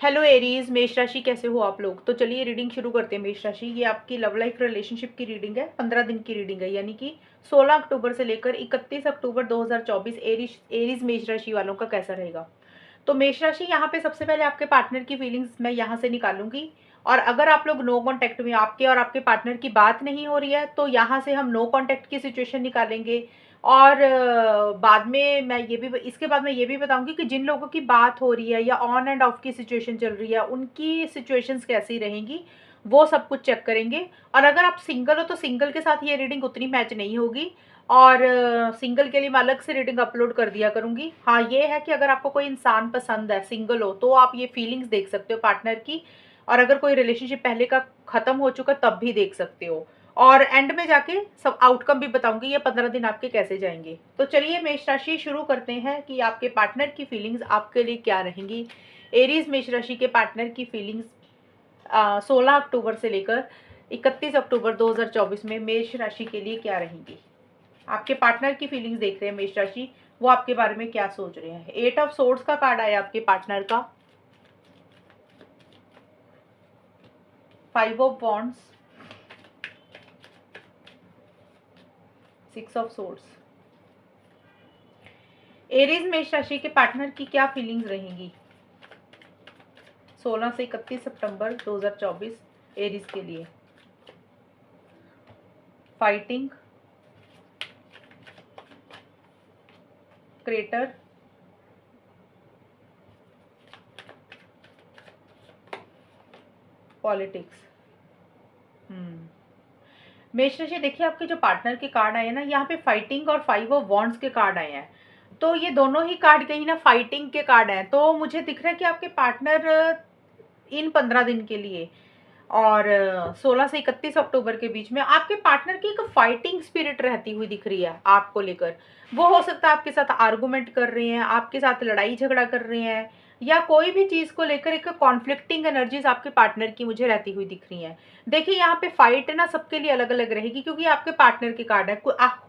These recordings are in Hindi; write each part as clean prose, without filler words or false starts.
हेलो एरीज, मेष राशि कैसे हो आप लोग। तो चलिए रीडिंग शुरू करते हैं। मेष राशि, ये आपकी लव लाइफ रिलेशनशिप की रीडिंग है। 15 दिन की रीडिंग है, यानी कि 16 अक्टूबर से लेकर 31 अक्टूबर 2024 एरीज मेष राशि वालों का कैसा रहेगा। तो मेष राशि, यहाँ पे सबसे पहले आपके पार्टनर की फीलिंग्स मैं यहाँ से निकालूंगी। और अगर आप लोग नो कांटेक्ट में, आपके और आपके पार्टनर की बात नहीं हो रही है, तो यहाँ से हम नो कांटेक्ट की सिचुएशन निकालेंगे। और बाद में मैं ये भी, इसके बाद मैं ये भी बताऊंगी कि जिन लोगों की बात हो रही है या ऑन एंड ऑफ की सिचुएशन चल रही है, उनकी सिचुएशंस कैसी रहेंगी, वो सब कुछ चेक करेंगे। और अगर आप सिंगल हो तो सिंगल के साथ ये रीडिंग उतनी मैच नहीं होगी, और सिंगल के लिए मैं अलग से रीडिंग अपलोड कर दिया करूंगी। हाँ, ये है कि अगर आपको कोई इंसान पसंद है, सिंगल हो, तो आप ये फीलिंग्स देख सकते हो पार्टनर की। और अगर कोई रिलेशनशिप पहले का खत्म हो चुका तब भी देख सकते हो। और एंड में जाके सब आउटकम भी बताऊंगी ये 15 दिन आपके कैसे जाएंगे। तो चलिए मेष राशि शुरू करते हैं कि आपके पार्टनर की फीलिंग्स आपके लिए क्या रहेंगी। एरीज मेष राशि के पार्टनर की फीलिंग्स 16 अक्टूबर से लेकर 31 अक्टूबर 2024 में मेष राशि के लिए क्या रहेंगी। आपके पार्टनर की फीलिंग्स देख रहे हैं मेष राशि, वो आपके बारे में क्या सोच रहे हैं। 8 ऑफ सोर्ड्स का कार्ड आया आपके पार्टनर का, 5 of wands, 6 of swords. Aries मेष राशि के पार्टनर की क्या फीलिंग्स रहेंगी 16 से 31 सितंबर 2024 एरीज के लिए। Fighting, crater, politics. मेष राशि, देखिए आपके जो पार्टनर के कार्ड आए हैं ना, यहाँ पे फाइटिंग और 5 ऑफ वॉन्ड्स के कार्ड आए हैं। तो ये दोनों ही कार्ड कहीं ना फाइटिंग के कार्ड हैं। तो मुझे दिख रहा है कि आपके पार्टनर इन 15 दिन के लिए और 16 से 31 अक्टूबर के बीच में आपके पार्टनर की एक फाइटिंग स्पिरिट रहती हुई दिख रही है आपको लेकर। वो हो सकता है आपके साथ आर्गुमेंट कर रहे हैं, आपके साथ लड़ाई झगड़ा कर रहे हैं, या कोई भी चीज को लेकर एक कॉन्फ्लिक्टिंग एनर्जीज आपके पार्टनर की मुझे रहती हुई दिख रही हैं। देखिए यहाँ पे फाइट ना सबके लिए अलग अलग रहेगी, क्योंकि आपके पार्टनर के कार्ड है।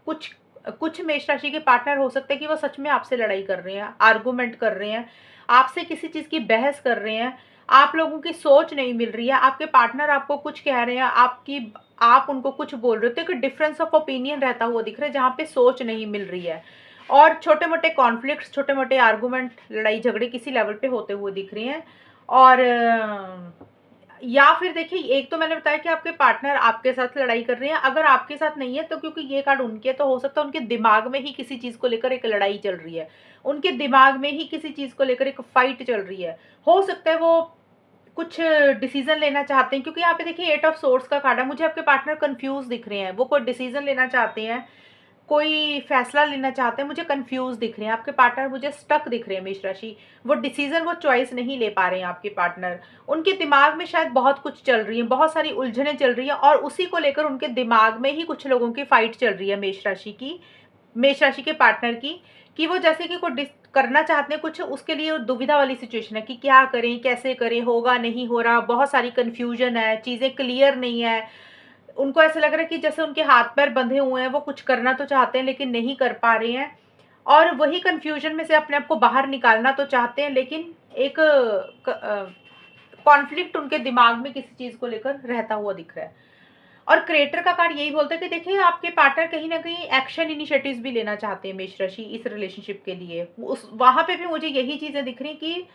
कुछ कुछ मेष राशि के पार्टनर हो सकते हैं कि वो सच में आपसे लड़ाई कर रहे हैं, आर्गुमेंट कर रहे हैं, आपसे किसी चीज की बहस कर रहे हैं। आप लोगों की सोच नहीं मिल रही है, आपके पार्टनर आपको कुछ कह रहे हैं, आप उनको कुछ बोल रहे हो, तो एक डिफरेंस ऑफ ओपिनियन रहता हुआ दिख रहा है जहाँ पे सोच नहीं मिल रही है। और छोटे मोटे कॉन्फ्लिक्ट्स, छोटे मोटे आर्गुमेंट, लड़ाई झगड़े किसी लेवल पे होते हुए दिख रहे हैं। और या फिर देखिए, एक तो मैंने बताया कि आपके पार्टनर आपके साथ लड़ाई कर रहे हैं। अगर आपके साथ नहीं है तो क्योंकि ये कार्ड उनके, तो हो सकता है उनके दिमाग में ही किसी चीज को लेकर एक लड़ाई चल रही है, उनके दिमाग में ही किसी चीज को लेकर एक फाइट चल रही है। हो सकता है वो कुछ डिसीजन लेना चाहते हैं, क्योंकि यहाँ पे देखिए 8 ऑफ सोर्स का कार्ड है। मुझे आपके पार्टनर कंफ्यूज दिख रहे हैं, वो कोई डिसीजन लेना चाहते हैं, कोई फैसला लेना चाहते हैं, मुझे कंफ्यूज दिख रहे हैं आपके पार्टनर, मुझे स्टक दिख रहे हैं मेष राशि। वो डिसीजन, वो चॉइस नहीं ले पा रहे हैं आपके पार्टनर। उनके दिमाग में शायद बहुत कुछ चल रही है, बहुत सारी उलझने चल रही है, और उसी को लेकर उनके दिमाग में ही कुछ लोगों की फाइट चल रही है मेष राशि की, मेष राशि के पार्टनर की। कि वो जैसे कि कोई करना चाहते हैं कुछ, उसके लिए दुविधा वाली सिचुएशन है कि क्या करें, कैसे करें, होगा नहीं हो रहा, बहुत सारी कंफ्यूजन है, चीज़ें क्लियर नहीं है। उनको ऐसा लग रहा है कि जैसे उनके हाथ पैर बंधे हुए हैं, वो कुछ करना तो चाहते हैं लेकिन नहीं कर पा रहे हैं। और वही कंफ्यूजन में से अपने आप को बाहर निकालना तो चाहते हैं, लेकिन एक कॉन्फ्लिक्ट उनके दिमाग में किसी चीज़ को लेकर रहता हुआ दिख रहा है। और क्रिएटर का कार्ड यही बोलता है कि देखिए आपके पार्टनर कहीं ना कहीं एक्शन इनिशिएटिव्स भी लेना चाहते हैं मेष राशि इस रिलेशनशिप के लिए। उस वहां पे भी मुझे यही चीजें दिख रही कि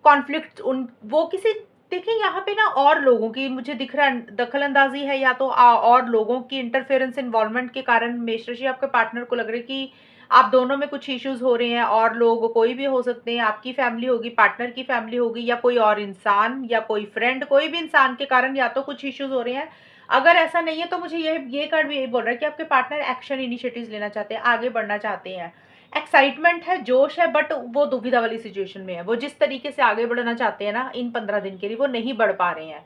कॉन्फ्लिक्ट उन वो किसी, देखिए यहाँ पे ना और लोगों की मुझे दिख रहा है दखल अंदाजी है, या तो और लोगों की इंटरफेरेंस इन्वॉल्वमेंट के कारण मेष राशि आपके पार्टनर को लग रहा है कि आप दोनों में कुछ इश्यूज हो रहे हैं। और लोग कोई भी हो सकते हैं, आपकी फैमिली होगी, पार्टनर की फैमिली होगी, या कोई और इंसान, या कोई फ्रेंड, कोई भी इंसान के कारण या तो कुछ इश्यूज हो रहे हैं। अगर ऐसा नहीं है तो मुझे ये कार्ड भी यही बोल रहा है कि आपके पार्टनर एक्शन इनिशिएटिव्स लेना चाहते हैं, आगे बढ़ना चाहते हैं। एक्साइटमेंट है, जोश है, बट वो दुविधा वाली सिचुएशन में है। वो जिस तरीके से आगे बढ़ना चाहते हैं ना इन 15 दिन के लिए, वो नहीं बढ़ पा रहे हैं।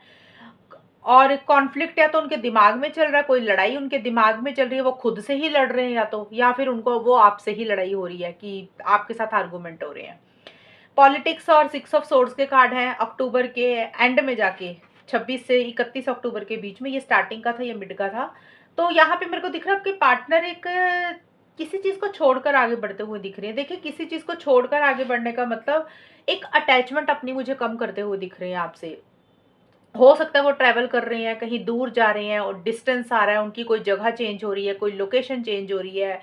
और कॉन्फ्लिक्ट या तो उनके दिमाग में चल रहा है, कोई लड़ाई उनके दिमाग में चल रही है, वो खुद से ही लड़ रहे हैं, या तो या फिर उनको वो आपसे ही लड़ाई हो रही है कि आपके साथ आर्गूमेंट हो रहे हैं। पॉलिटिक्स और 6 ऑफ सोर्ड्स के कार्ड हैं अक्टूबर के एंड में जाके, 26 से 31 अक्टूबर के बीच में। ये स्टार्टिंग का था, ये मिड का था। तो यहाँ पे मेरे को दिख रहा है आपके पार्टनर एक किसी चीज को छोड़कर आगे बढ़ते हुए दिख रहे हैं। देखिए किसी चीज को छोड़कर आगे बढ़ने का मतलब एक अटैचमेंट अपनी मुझे कम करते हुए दिख रहे हैं आपसे। हो सकता है वो ट्रैवल कर रहे हैं, कहीं दूर जा रहे हैं और डिस्टेंस आ रहा है, उनकी कोई जगह चेंज हो रही है, कोई लोकेशन चेंज हो रही है,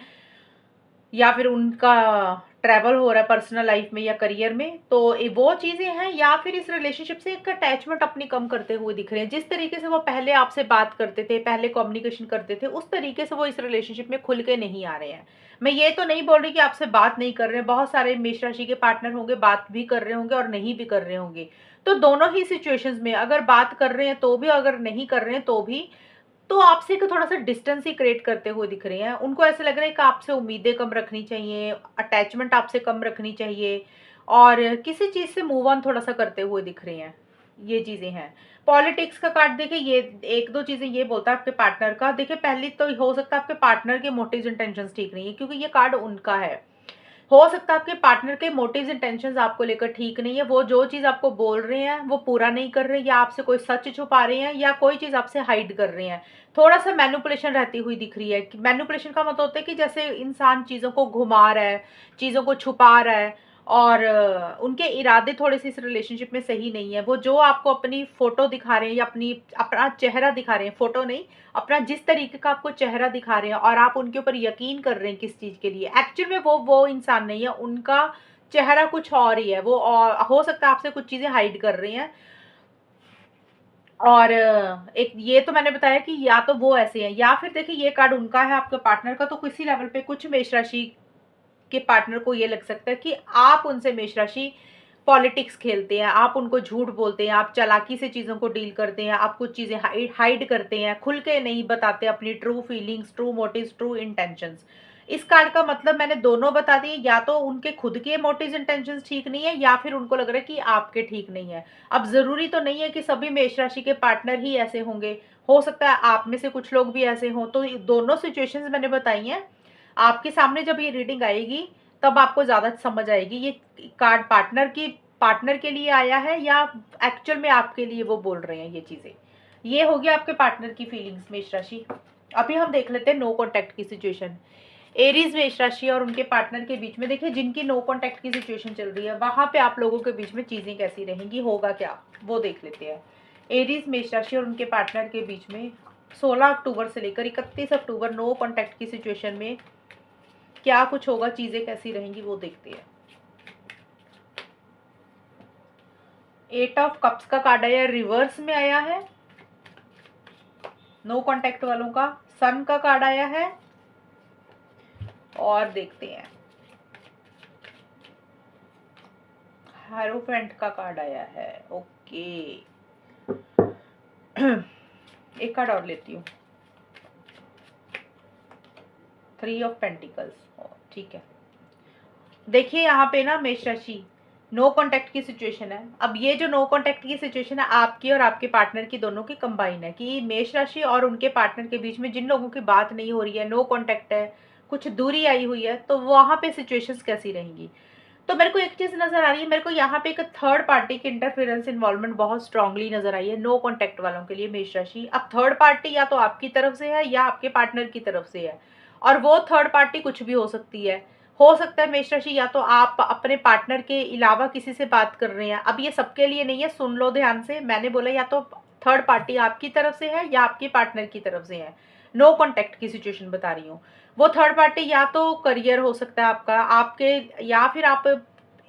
या फिर उनका ट्रैवल हो रहा है पर्सनल लाइफ में या करियर में। तो वो चीज़ें हैं, या फिर इस रिलेशनशिप से एक अटैचमेंट अपनी कम करते हुए दिख रहे हैं। जिस तरीके से वो पहले आपसे बात करते थे, पहले कम्युनिकेशन करते थे, उस तरीके से वो इस रिलेशनशिप में खुल के नहीं आ रहे हैं। मैं ये तो नहीं बोल रही कि आपसे बात नहीं कर रहे हैं, बहुत सारे मेष राशि के पार्टनर होंगे, बात भी कर रहे होंगे और नहीं भी कर रहे होंगे। तो दोनों ही सिचुएशंस में अगर बात कर रहे हैं तो भी, अगर नहीं कर रहे हैं तो भी, तो आपसे एक थोड़ा-सा डिस्टेंस ही क्रिएट करते हुए दिख रहे हैं। उनको ऐसा लग रहा है कि आपसे उम्मीदें कम रखनी चाहिए, अटैचमेंट आपसे कम रखनी चाहिए और किसी चीज़ से मूव ऑन थोड़ा-सा करते हुए दिख रहे हैं। ये चीज़ें हैं। पॉलिटिक्स का कार्ड देखिए, ये 1-2 चीज़ें ये बोलता है आपके पार्टनर का। देखिए, पहली तो हो सकता है आपके पार्टनर के मोटिव्स इंटेंशंस ठीक नहीं है, क्योंकि ये कार्ड उनका है। हो सकता है आपके पार्टनर के मोटिव्स इंटेंशंस आपको लेकर ठीक नहीं है। वो जो चीज़ आपको बोल रहे हैं वो पूरा नहीं कर रहे, या आपसे कोई सच छुपा रहे हैं, या कोई चीज़ आपसे हाइड कर रहे हैं। थोड़ा-सा मैनिपुलेशन रहती हुई दिख रही है। कि मैनिपुलेशन का मतलब होता है कि जैसे इंसान चीज़ों को घुमा रहा है, चीज़ों को छुपा रहा है, और उनके इरादे थोड़े-से इस रिलेशनशिप में सही नहीं है। वो जो आपको अपनी फ़ोटो दिखा रहे हैं या अपना चेहरा दिखा रहे हैं, फ़ोटो नहीं, अपना जिस तरीके का आपको चेहरा दिखा रहे हैं और आप उनके ऊपर यकीन कर रहे हैं किस चीज़ के लिए, एक्चुअल में वो इंसान नहीं है, उनका चेहरा कुछ और ही है। वो और हो सकता है आपसे कुछ चीज़ें हाइड कर रहे हैं। और एक ये तो मैंने बताया कि या तो वो ऐसे हैं, या फिर देखिए ये कार्ड उनका है आपके पार्टनर का, तो किसी लेवल पे कुछ मेष राशि के पार्टनर को ये लग सकता है कि आप उनसे मेष राशि पॉलिटिक्स खेलते हैं, आप उनको झूठ बोलते हैं, आप चालाकी से चीज़ों को डील करते हैं, आप कुछ चीज़ें हाइड करते हैं, खुल के नहीं बताते अपनी true feelings, true motives, true intentions. इस कार्ड का मतलब मैंने दोनों बता दिए, या तो उनके खुद के मोटिव्स इंटेंशंस ठीक नहीं है, या फिर उनको लग रहा है कि आपके ठीक नहीं है। अब ज़रूरी तो नहीं है कि सभी मेष राशि के पार्टनर ही ऐसे होंगे, हो सकता है आप में से कुछ लोग भी ऐसे हों। तो ये दोनों सिचुएशंस मैंने बताई हैं। आपके सामने जब ये रीडिंग आएगी तब आपको ज़्यादा समझ आएगी ये कार्ड पार्टनर के लिए आया है या एक्चुअल में आपके लिए वो बोल रहे हैं ये चीज़ें। ये हो गया आपके पार्टनर की फीलिंग्स मेष राशि। अभी हम देख लेते हैं नो कॉन्टैक्ट की सिचुएशन। एरीज मेष राशि और उनके पार्टनर के बीच में, देखिए जिनकी नो कॉन्टैक्ट की सिचुएशन चल रही है वहाँ पे आप लोगों के बीच में चीज़ें कैसी रहेंगी, होगा क्या, वो देख लेते हैं। एरीज मेष राशि और उनके पार्टनर के बीच में 16 अक्टूबर से लेकर 31 अक्टूबर नो कॉन्टैक्ट की सिचुएशन में क्या कुछ होगा, चीज़ें कैसी रहेंगी, वो देखते हैं। 8 ऑफ कप्स का कार्ड आया, रिवर्स में आया है नो कॉन्टैक्ट वालों का। सन का कार्ड आया है, और देखते हैं हायरोफेंट का कार्ड आया है। ओके, एक कार्ड और लेती हूँ, 3 ऑफ पेंटिकल्स। ठीक है, देखिए यहाँ पे ना मेष राशि नो कॉन्टैक्ट की सिचुएशन है। अब ये जो नो कॉन्टैक्ट की सिचुएशन है आपकी और आपके पार्टनर की, दोनों की कंबाइन है, कि मेष राशि और उनके पार्टनर के बीच में जिन लोगों की बात नहीं हो रही है, नो कॉन्टैक्ट है, कुछ दूरी आई हुई है, तो वहाँ पे सिचुएशंस कैसी रहेंगी। तो मेरे को एक चीज़ नज़र आ रही है, मेरे को यहाँ पे एक थर्ड पार्टी की इंटरफेरेंस इन्वॉल्वमेंट बहुत स्ट्रांगली नज़र आई है नो कॉन्टैक्ट वालों के लिए मेष राशि। अब थर्ड पार्टी या तो आपकी तरफ से है या आपके पार्टनर की तरफ से है, और वो थर्ड पार्टी कुछ भी हो सकती है। हो सकता है मेष राशि या तो आप अपने पार्टनर के अलावा किसी से बात कर रहे हैं। अब ये सबके लिए नहीं है, सुन लो ध्यान से, मैंने बोला या तो थर्ड पार्टी आपकी तरफ से है या आपके पार्टनर की तरफ से है। नो कॉन्टैक्ट की सिचुएशन बता रही हूँ। वो थर्ड पार्टी या तो करियर हो सकता है आपका, आपके, या फिर आप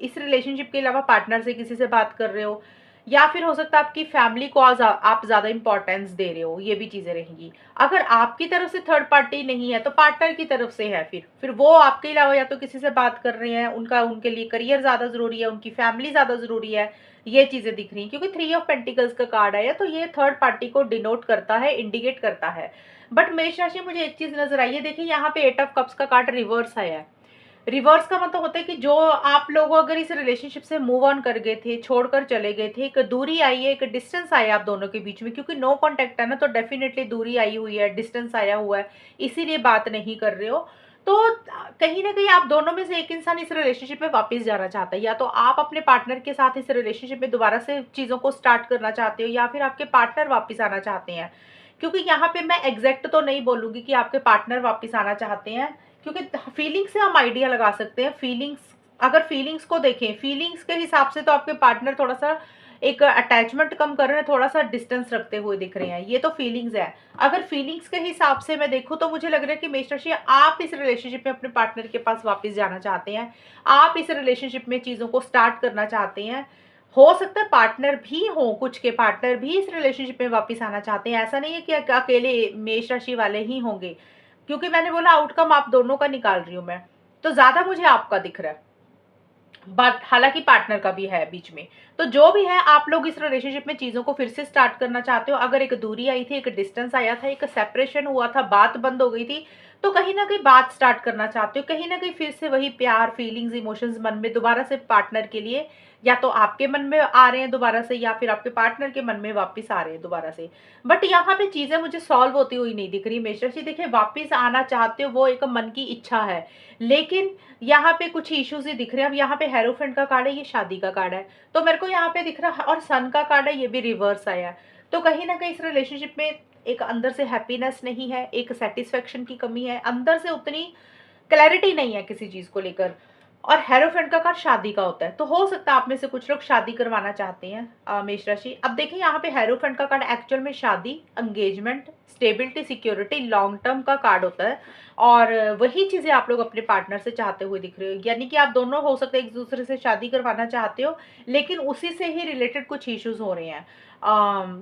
इस रिलेशनशिप के अलावा पार्टनर से किसी से बात कर रहे हो, या फिर हो सकता है आपकी फैमिली को आज आप ज़्यादा इंपॉर्टेंस दे रहे हो, ये भी चीज़ें रहेंगी। अगर आपकी तरफ से थर्ड पार्टी नहीं है तो पार्टनर की तरफ से है, फिर वो आपके अलावा या तो किसी से बात कर रहे हैं, उनका उनके लिए करियर ज़्यादा ज़रूरी है, उनकी फैमिली ज़्यादा ज़रूरी है, ये चीज़ें दिख रही हैं। क्योंकि 3 ऑफ पेंटिकल्स का कार्ड आया, तो ये थर्ड पार्टी को डिनोट करता है, इंडिकेट करता है। बट मेष राशि मुझे एक चीज़ नजर आई है, देखिए यहाँ पे 8 ऑफ कप्स का कार्ड रिवर्स आया है। रिवर्स का मतलब होता है कि जो आप लोग अगर इस रिलेशनशिप से मूव ऑन कर गए थे, छोड़कर चले गए थे, एक दूरी आई है, एक डिस्टेंस आया आप दोनों के बीच में, क्योंकि नो कॉन्टैक्ट है ना, तो डेफिनेटली दूरी आई हुई है, डिस्टेंस आया हुआ है, इसीलिए बात नहीं कर रहे हो। तो कहीं ना कहीं आप दोनों में से एक इंसान इस रिलेशनशिप में वापस जाना चाहता है, या तो आप अपने पार्टनर के साथ इस रिलेशनशिप में दोबारा से चीज़ों को स्टार्ट करना चाहते हो, या फिर आपके पार्टनर वापस आना चाहते हैं। क्योंकि यहाँ पे मैं एग्जैक्ट तो नहीं बोलूँगी कि आपके पार्टनर वापस आना चाहते हैं, क्योंकि फीलिंग्स से हम आइडिया लगा सकते हैं, फीलिंग्स अगर फीलिंग्स को देखें, फीलिंग्स के हिसाब से तो आपके पार्टनर थोड़ा सा एक अटैचमेंट कम कर रहे हैं, थोड़ा सा डिस्टेंस रखते हुए दिख रहे हैं, ये तो फीलिंग्स है। अगर फीलिंग्स के हिसाब से मैं देखूं तो मुझे लग रहा है कि मेष राशि आप इस रिलेशनशिप में अपने पार्टनर के पास वापस जाना चाहते हैं, आप इस रिलेशनशिप में चीज़ों को स्टार्ट करना चाहते हैं। हो सकता है पार्टनर भी हो, कुछ के पार्टनर भी इस रिलेशनशिप में वापस आना चाहते हैं, ऐसा नहीं है कि अकेले मेष राशि वाले ही होंगे, क्योंकि मैंने बोला आउटकम आप दोनों का निकाल रही हूँ मैं, तो ज़्यादा मुझे आपका दिख रहा है, बट हालांकि पार्टनर का भी है बीच में। तो जो भी है, आप लोग इस रिलेशनशिप में चीज़ों को फिर से स्टार्ट करना चाहते हो। अगर एक दूरी आई थी, एक डिस्टेंस आया था, एक सेपरेशन हुआ था, बात बंद हो गई थी, तो कहीं ना कहीं बात स्टार्ट करना चाहते हो, कहीं ना कहीं फिर से वही प्यार, फीलिंग्स, इमोशंस मन में दोबारा से पार्टनर के लिए, या तो आपके मन में आ रहे हैं दोबारा से, या फिर आपके पार्टनर के मन में वापस आ रहे हैं दोबारा से। बट यहाँ पे चीज़ें मुझे सॉल्व होती हुई नहीं दिख रही मेष राशि। देखिए, वापस आना चाहते हो, वो एक मन की इच्छा है, लेकिन यहाँ पे कुछ इश्यूज ही दिख रहे हैं। अब यहाँ पे हेरोफेंट का कार्ड है, ये शादी का कार्ड है, तो मेरे को यहाँ पे दिख रहा है, और सन का कार्ड है, ये भी रिवर्स आया है। तो कहीं ना कहीं इस रिलेशनशिप में एक अंदर से हैप्पीनेस नहीं है, एक सेटिस्फेक्शन की कमी है, अंदर से उतनी क्लैरिटी नहीं है किसी चीज को लेकर। और हेरोफेंट का कार्ड शादी का होता है, तो हो सकता है आप में से कुछ लोग शादी करवाना चाहते हैं मेष राशि। अब देखिए, यहाँ पे हेरोफेंट का कार्ड एक्चुअल में शादी, engagement, stability, security, long term का कार्ड होता है, और वही चीजें आप लोग अपने पार्टनर से चाहते हुए दिख रहे हो। यानी कि आप दोनों हो सकते हैं एक दूसरे से शादी करवाना चाहते हो, लेकिन उसी से ही रिलेटेड कुछ इश्यूज हो रहे हैं।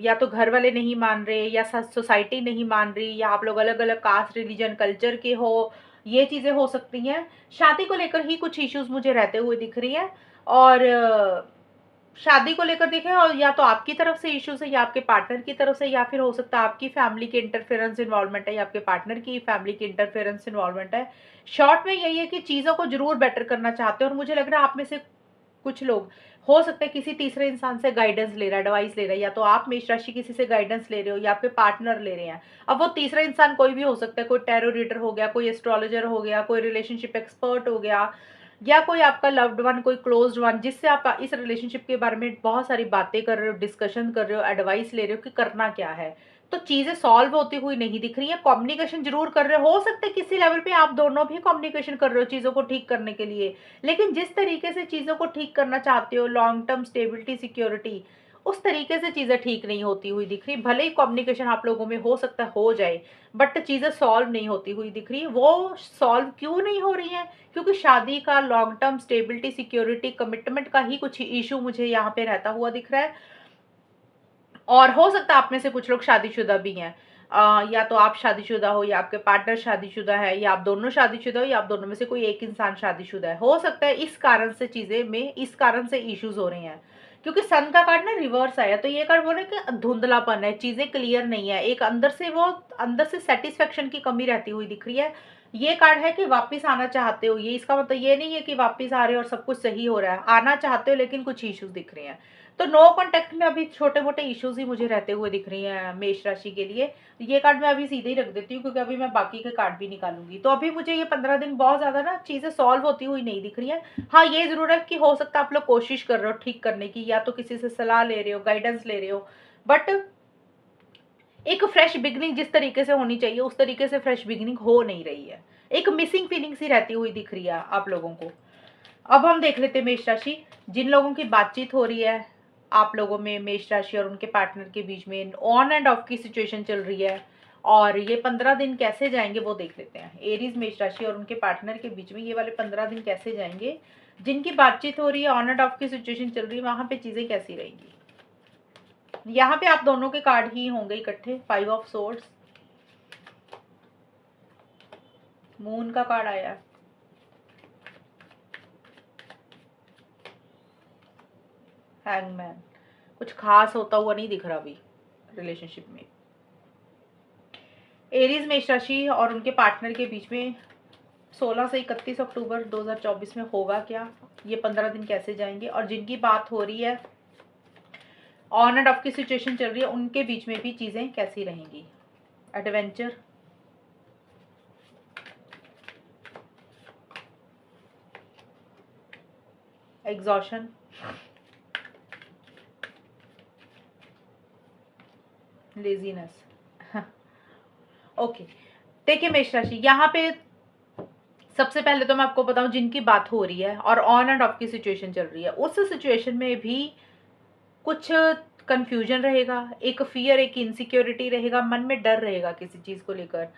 या तो घर वाले नहीं मान रहे, या सोसाइटी नहीं मान रही, या आप लोग अलग अलग कास्ट, रिलीजन, कल्चर के हो, ये चीजें हो सकती हैं। शादी को लेकर ही कुछ इश्यूज मुझे रहते हुए दिख रही हैं। और शादी को लेकर देखें, और या तो आपकी तरफ से इश्यूज है, या आपके पार्टनर की तरफ से, या फिर हो सकता है आपकी फैमिली के इंटरफेरेंस इन्वॉल्वमेंट है, या आपके पार्टनर की फैमिली की इंटरफेरेंस इन्वॉल्वमेंट है। शॉर्ट में यही है कि चीज़ों को जरूर बेटर करना चाहते हैं, और मुझे लग रहा है आप में से कुछ लोग हो सकता है किसी तीसरे इंसान से गाइडेंस ले रहा है, एडवाइस ले रहा है, या तो आप मेष राशि किसी से गाइडेंस ले रहे हो, या आपके पार्टनर ले रहे हैं। अब वो तीसरा इंसान कोई भी हो सकता है, कोई टैरो रीडर हो गया, कोई एस्ट्रोलॉजर हो गया, कोई रिलेशनशिप एक्सपर्ट हो गया, या कोई आपका लव्ड वन, कोई क्लोज्ड वन, जिससे आप इस रिलेशनशिप के बारे में बहुत सारी बातें कर रहे हो, डिस्कशन कर रहे हो, एडवाइस ले रहे हो कि करना क्या है। तो चीजें सॉल्व होती हुई नहीं दिख रही है। कम्युनिकेशन जरूर कर रहे हो सकता है किसी लेवल पे आप दोनों भी कम्युनिकेशन कर रहे हो चीजों को ठीक करने के लिए, लेकिन जिस तरीके से चीजों को ठीक करना चाहते हो, लॉन्ग टर्म स्टेबिलिटी, सिक्योरिटी, उस तरीके से चीजें ठीक नहीं होती हुई दिख रही। भले ही कम्युनिकेशन आप लोगों में हो सकता है हो जाए, बट चीजें सॉल्व नहीं होती हुई दिख रही। वो सॉल्व क्यों नहीं हो रही है? क्योंकि शादी का, long term stability, security, commitment का ही कुछ इशू मुझे यहाँ पे रहता हुआ दिख रहा है। और हो सकता है आप में से कुछ लोग शादीशुदा भी हैं। या तो आप शादीशुदा हो, या आपके पार्टनर शादीशुदा है, या आप दोनों शादीशुदा हो, या आप दोनों में से कोई एक इंसान शादीशुदा है। हो सकता है इस कारण से चीजें में, इस कारण से इश्यूज हो रहे हैं, क्योंकि सन का कार्ड ना रिवर्स आया, तो ये कार्ड बोल रहे हैं कि धुंधलापन है, चीजें क्लियर नहीं है, एक अंदर से वो, अंदर से सेटिस्फेक्शन की कमी रहती हुई दिख रही है। ये कार्ड है कि वापस आना चाहते हो, ये इसका मतलब ये नहीं है कि वापस आ रहे हो और सब कुछ सही हो रहा है, आना चाहते हो लेकिन कुछ इश्यूज दिख रहे हैं। तो नो कॉन्टेक्ट में अभी छोटे मोटे इश्यूज ही मुझे रहते हुए दिख रही हैं मेष राशि के लिए। ये कार्ड मैं अभी सीधे ही रख देती हूँ, क्योंकि अभी मैं बाकी के कार्ड भी निकालूंगी। तो अभी मुझे ये 15 दिन बहुत ज्यादा ना चीजें सॉल्व होती हुई नहीं दिख रही है। हाँ, ये जरूर है कि हो सकता है आप लोग कोशिश कर रहे हो ठीक करने की, या तो किसी से सलाह ले रहे हो, गाइडेंस ले रहे हो, बट एक फ्रेश बिगनिंग जिस तरीके से होनी चाहिए उस तरीके से फ्रेश बिगनिंग हो नहीं रही है। एक मिसिंग फीलिंग सी रहती हुई दिख रही है आप लोगों को। अब हम देख लेते हैं मेष राशि, जिन लोगों की बातचीत हो रही है आप लोगों में, मेष राशि और उनके पार्टनर के बीच में ऑन एंड ऑफ की सिचुएशन चल रही है, और ये 15 दिन कैसे जाएंगे वो देख लेते हैं। एरीज मेष राशि और उनके पार्टनर के बीच में ये वाले 15 दिन कैसे जाएंगे। जिनकी बातचीत हो रही है, ऑन एंड ऑफ की सिचुएशन चल रही है, वहां पे चीजें कैसी रहेंगी। यहाँ पे आप दोनों के कार्ड ही होंगे इकट्ठे। 5 ऑफ सोर्ड्स, मून का कार्ड आया, हैंगमैन। कुछ खास होता हुआ नहीं दिख रहा अभी रिलेशनशिप में। एरीज मेष राशि और उनके पार्टनर के बीच में 16 से 31 अक्टूबर 2024 में होगा क्या, ये 15 दिन कैसे जाएंगे। और जिनकी बात हो रही है, ऑन एंड ऑफ की सिचुएशन चल रही है, उनके बीच में भी चीजें कैसी रहेंगी। Adventure, exhaustion, laziness. ओके, देखिए मेष राशि, यहाँ पे सबसे पहले तो मैं आपको बताऊं, जिनकी बात हो रही है और ऑन एंड ऑफ की सिचुएशन चल रही है, उस सिचुएशन में भी कुछ कंफ्यूजन रहेगा, एक फियर, एक इनसिक्योरिटी रहेगा, मन में डर रहेगा किसी चीज़ को लेकर।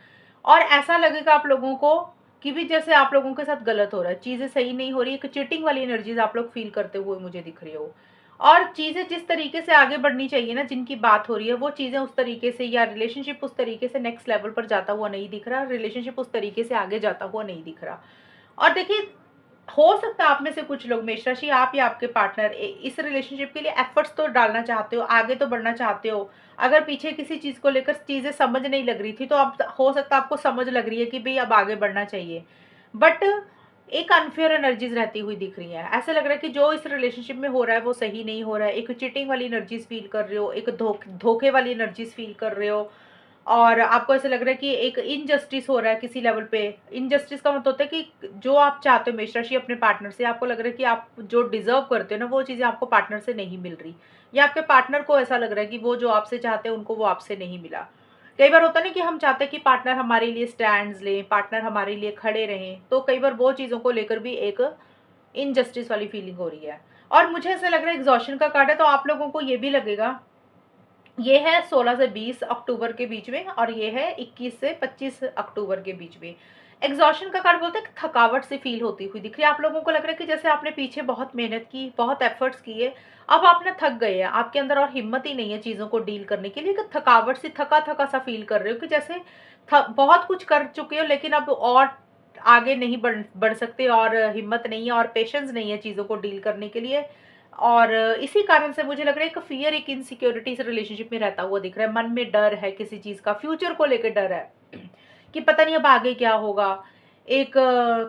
और ऐसा लगेगा आप लोगों को कि भी जैसे आप लोगों के साथ गलत हो रहा है, चीज़ें सही नहीं हो रही, एक चीटिंग वाली एनर्जीज आप लोग फील करते हुए मुझे दिख रही हो। और चीज़ें जिस तरीके से आगे बढ़नी चाहिए ना, जिनकी बात हो रही है, वो चीज़ें उस तरीके से, या रिलेशनशिप उस तरीके से नेक्स्ट लेवल पर जाता हुआ नहीं दिख रहा, रिलेशनशिप उस तरीके से आगे जाता हुआ नहीं दिख रहा। और देखिए, हो सकता है आप में से कुछ लोग, मेष राशि, आप या आपके पार्टनर इस रिलेशनशिप के लिए एफर्ट्स तो डालना चाहते हो, आगे तो बढ़ना चाहते हो। अगर पीछे किसी चीज़ को लेकर चीज़ें समझ नहीं लग रही थी, तो अब हो सकता है आपको समझ लग रही है कि भाई अब आगे बढ़ना चाहिए। बट एक अनफेयर एनर्जीज रहती हुई दिख रही है। ऐसा लग रहा है कि जो इस रिलेशनशिप में हो रहा है वो सही नहीं हो रहा है। एक चीटिंग वाली एनर्जीज फील कर रहे हो, एक धोखे वाली एनर्जीज फील कर रहे हो। और आपको ऐसा लग रहा है कि एक इनजस्टिस हो रहा है किसी लेवल पे। इनजस्टिस का मतलब होता है कि जो आप चाहते हो मेष राशि अपने पार्टनर से, आपको लग रहा है कि आप जो डिजर्व करते हो ना, वो चीज़ें आपको पार्टनर से नहीं मिल रही, या आपके पार्टनर को ऐसा लग रहा है कि वो जो आपसे चाहते हैं उनको वो आपसे नहीं मिला। कई बार होता है ना कि हम चाहते हैं कि पार्टनर हमारे लिए स्टैंड्स लें, पार्टनर हमारे लिए खड़े रहें, तो कई बार वो चीज़ों को लेकर भी एक इनजस्टिस वाली फीलिंग हो रही है। और मुझे ऐसा लग रहा है एग्जॉशन का कार्ड है, तो आप लोगों को ये भी लगेगा, ये है 16 से 20 अक्टूबर के बीच में, और ये है 21 से 25 अक्टूबर के बीच में। एग्जॉशन का कार्ड बोलते हैं कि थकावट से फील होती हुई दिख रही है। आप लोगों को लग रहा है कि जैसे आपने पीछे बहुत मेहनत की, बहुत एफर्ट्स किए, अब आप ना थक गए हैं, आपके अंदर और हिम्मत ही नहीं है चीज़ों को डील करने के लिए, कि थकावट से थका थका सा फील कर रहे हो, कि जैसे बहुत कुछ कर चुके हो लेकिन अब और आगे नहीं बढ़ बढ़ सकते, और हिम्मत नहीं है और पेशेंस नहीं है चीज़ों को डील करने के लिए। और इसी कारण से मुझे लग रहा है एक फियर, एक इनसिक्योरिटी इस रिलेशनशिप में रहता हुआ दिख रहा है। मन में डर है किसी चीज़ का, फ्यूचर को लेकर डर है कि पता नहीं अब आगे क्या होगा। एक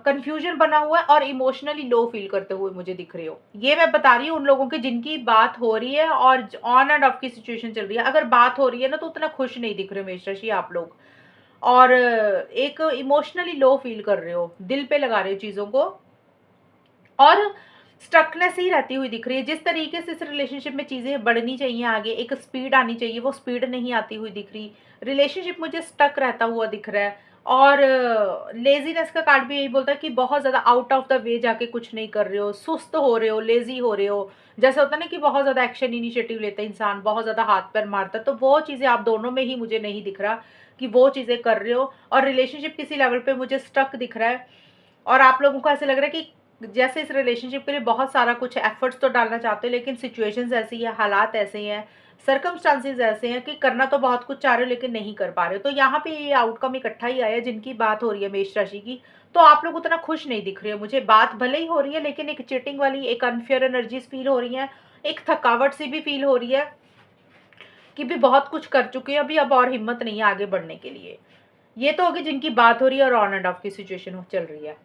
कंफ्यूजन बना हुआ है, और इमोशनली लो फील करते हुए मुझे दिख रहे हो। ये मैं बता रही हूँ उन लोगों की जिनकी बात हो रही है और ऑन एंड ऑफ की सिचुएशन चल रही है। अगर बात हो रही है ना, तो उतना खुश नहीं दिख रहे मेष राशि आप लोग। और एक इमोशनली लो फील कर रहे हो, दिल पे लगा रहे हो चीज़ों को, और स्टकनेस ही रहती हुई दिख रही है। जिस तरीके से इस रिलेशनशिप में चीज़ें बढ़नी चाहिए आगे, एक स्पीड आनी चाहिए, वो स्पीड नहीं आती हुई दिख रही। रिलेशनशिप मुझे स्टक रहता हुआ दिख रहा है। और लेज़ीनेस का कार्ड भी यही बोलता है कि बहुत ज़्यादा आउट ऑफ द वे जाके कुछ नहीं कर रहे हो, सुस्त हो रहे हो, लेज़ी हो रहे हो। जैसे होता है ना कि बहुत ज़्यादा एक्शन इनिशिएटिव लेता है इंसान, बहुत ज़्यादा हाथ पैर मारता है, तो वो चीज़ें आप दोनों में ही मुझे नहीं दिख रहा कि वो चीज़ें कर रहे हो। और रिलेशनशिप किसी लेवल पे मुझे स्टक दिख रहा है। और आप लोगों को ऐसा लग रहा है कि जैसे इस रिलेशनशिप के लिए बहुत सारा कुछ एफर्ट्स तो डालना चाहते हो, लेकिन सिचुएशंस ऐसी है, हालात ऐसे हैं, सर्कमस्टांसेस ऐसे हैं कि करना तो बहुत कुछ चाह रहे हो लेकिन नहीं कर पा रहे हो। तो यहाँ पे ये आउटकम इकट्ठा ही आया, जिनकी बात हो रही है मेष राशि की, तो आप लोग उतना खुश नहीं दिख रहे हो मुझे। बात भले ही हो रही है, लेकिन एक चीटिंग वाली, एक अनफेयर एनर्जीज फील हो रही है, एक थकावट सी भी फील हो रही है कि भी बहुत कुछ कर चुके हैं, अभी अब और हिम्मत नहीं है आगे बढ़ने के लिए। ये तो होगी जिनकी बात हो रही है और ऑन एंड ऑफ की सिचुएशन चल रही है।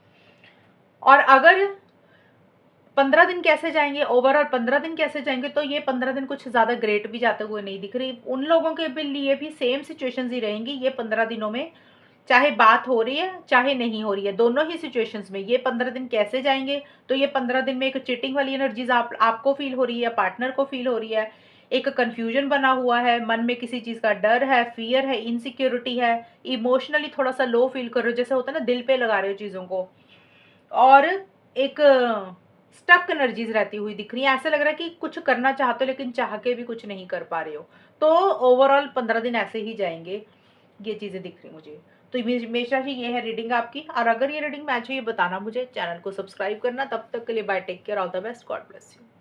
और अगर 15 दिन कैसे जाएंगे, ओवरऑल 15 दिन कैसे जाएंगे, तो ये 15 दिन कुछ ज़्यादा ग्रेट भी जाते हुए नहीं दिख रही। उन लोगों के भी लिए भी सेम सिचुएशंस ही रहेंगी ये 15 दिनों में, चाहे बात हो रही है चाहे नहीं हो रही है, दोनों ही सिचुएशंस में ये 15 दिन कैसे जाएंगे। तो ये 15 दिन में एक चीटिंग वाली एनर्जीज आपको फील हो रही है, पार्टनर को फील हो रही है, एक कन्फ्यूजन बना हुआ है, मन में किसी चीज़ का डर है, फियर है, इनसिक्योरिटी है, इमोशनली थोड़ा सा लो फील कर रहे हो, जैसे होता है ना दिल पे लगा रहे हो चीज़ों को। और एक स्टक एनर्जीज रहती हुई दिख रही है। ऐसा लग रहा है कि कुछ करना चाहते हो लेकिन चाह के भी कुछ नहीं कर पा रहे हो। तो ओवरऑल 15 दिन ऐसे ही जाएंगे, ये चीज़ें दिख रही मुझे। तो मेष राशि ये है रीडिंग आपकी। और अगर ये रीडिंग मैच हो, ये बताना मुझे, चैनल को सब्सक्राइब करना। तब तक के लिए bye, take care, all the best, God bless you.